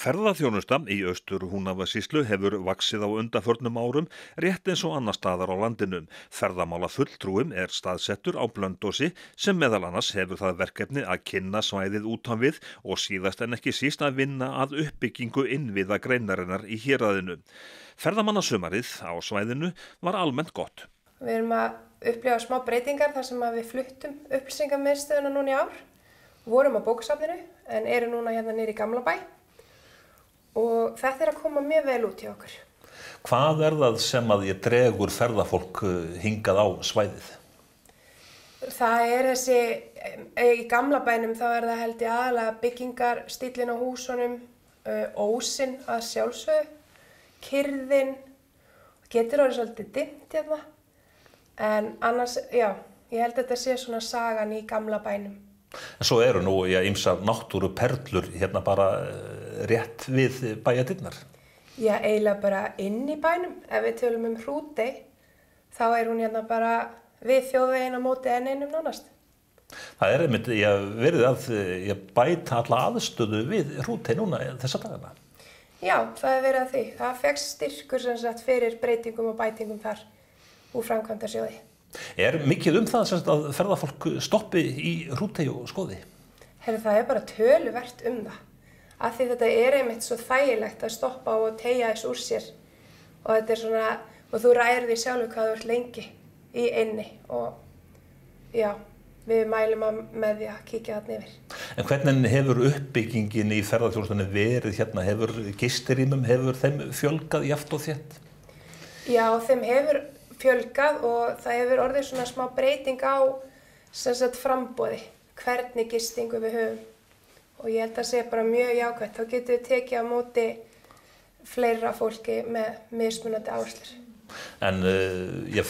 Ferðaþjónusta í Austur-Húnavatnssýslu hefur vaxið á undanförnum árum rétt eins og annar staðar á landinu. Ferðamálafulltrúi er staðsettur á Blönduósi sem meðal annars hefur það verkefni að kynna svæðið utan við og síðast en ekki síst að vinna að uppbyggingu innviða greinarinnar í héraðinu. Ferðamannasumarið á svæðinu var almennt gott. Við erum að upplifa smá breytingar þar sem við fluttum upplýsingamiðstöðina núna í ár. Vorum á bókasafninu en eru núna hérna niður í Gamla bæ. Og þetta er að koma mjög vel út hjá okkur. Hvað er það sem að ég dregur ferðafólk hingað á svæðið? Það er þessi, í Gamla bænum þá er það held ég aðalega byggingar, stíllinn á húsunum, ósinn að sjálfsögðu, kyrrðin, getur orðið svolítið dimmt hérna. En annars, já, ég held að þetta sé svona sagan í Gamla bænum. En svo eru nú ýmsar náttúruperlur hérna bara rétt við bæjardyrnar. Já, eiginlega bara inn í bænum. Ef við tölum Hrútey, þá er hún hérna bara við þjóðveginn á móti N1 nánast. Það er einmitt verið að bæta alla aðstöðu við Hrútey núna þessa dagana. Já, það er verið að því. Það fékkst styrkur sem sagt fyrir breytingum og bætingum þar úr framkvæmdasjóði. Er mikið það að ferðafólk stoppi í Hrútey og skoði? Það er bara töluvert það. Af því þetta er einmitt svo þægilegt að stoppa og teygja þess úr sér. Og þetta er svona, og þú ræður því sjálfur hvað þú ert lengi í eynni. Og já, við mælum með því að kíkja þarna yfir. En hvernig hefur uppbyggingin í ferðaþjónustunni verið hérna? Hefur gistirýmum, hefur þeim fjölgað jafnt og þétt? Já, þeim hefur fjölgað og það hefur orðið svona smá breyting á framboði, hvernig gistingu við höfum. Og ég held að sé bara mjög jákvætt. Þá getum við tekið á móti fleira fólki með mismunandi áherslur. En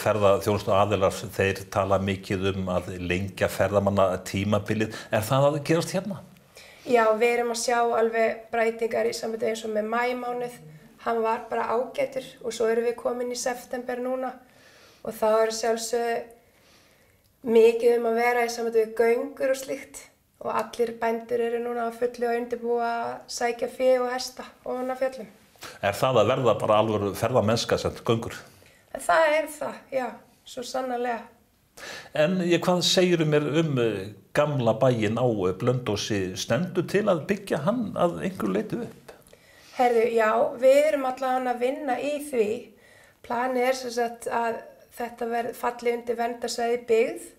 ferðaþjónustu aðilar, þeir tala mikið að lengja ferðamanna tímabilið. Er það að gerast hérna? Já, við erum að sjá alveg breytingar í sambandi eins og með maímánuð. Hann var bara ágætur og svo erum við komin í september núna. Og þá er sjálfsögðu mikið að vera í sambandi við göngur og slíkt. Og allir bændur eru núna að fullu að undirbúa að sækja fé og hesta ofan af fjöllum. Er það að verða bara alvöru ferðamennska sem göngur? Það er það, já, svo sannarlega. En hvað segirðu mér Gamla bæinn á Blönduósi? Stendur til að byggja hann að einhverju leyti upp? Já, við erum allavega að vinna í því. Planið er sem sagt að þetta falli undir verndarsvæði byggð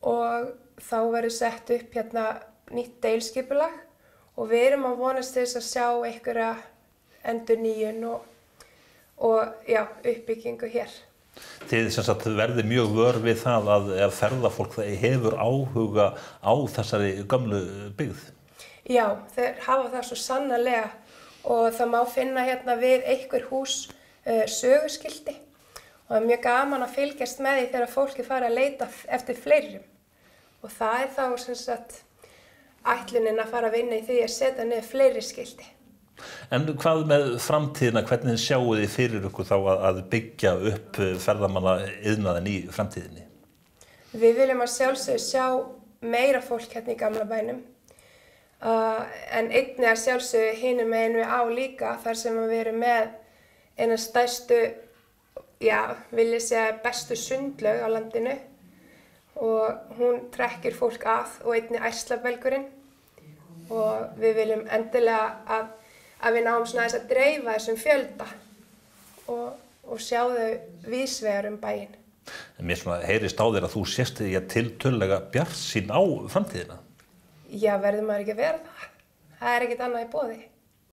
og þá verður sett upp hérna nýtt deiliskipulag og við erum að vonast til þess að sjá einhverja endurnýjun og já, uppbyggingu hér. Þið sem sagt verði mjög vör við það að ferðafólk hefur áhuga á þessari gömlu byggð? Já, þeir hafa það svo sannarlega og það má finna hérna við einhver hús söguskilti og það er mjög gaman að fylgjast með því þegar fólki fara að leita eftir fleirum. Og það er þá sem sagt ætlunin að fara að vinna í því að setja niður fleiri skilti. En hvað með framtíðina? Hvernig sjáu þið fyrir ykkur þá að byggja upp ferðamannaiðnaðinn í framtíðinni? Við viljum að sjálfsögðu sjá meira fólk hérna í Gamla bænum. En einnig að sjálfsögðu hinum megin við á líka þar sem við erum með eina stærstu, vil ég segja bestu sundlaug á landinu. Og hún trekkir fólk að og einnig Ærslabelgurinn og við viljum endilega að við náum svona þess að dreifa þessum fjölda og sjá þau víðsvegar bæinn. Mér svona heyrist á þér að þú sést því tiltölulega bjartsýn á framtíðina. Já, verður maður ekki að vera það. Það er ekkert annað í boði.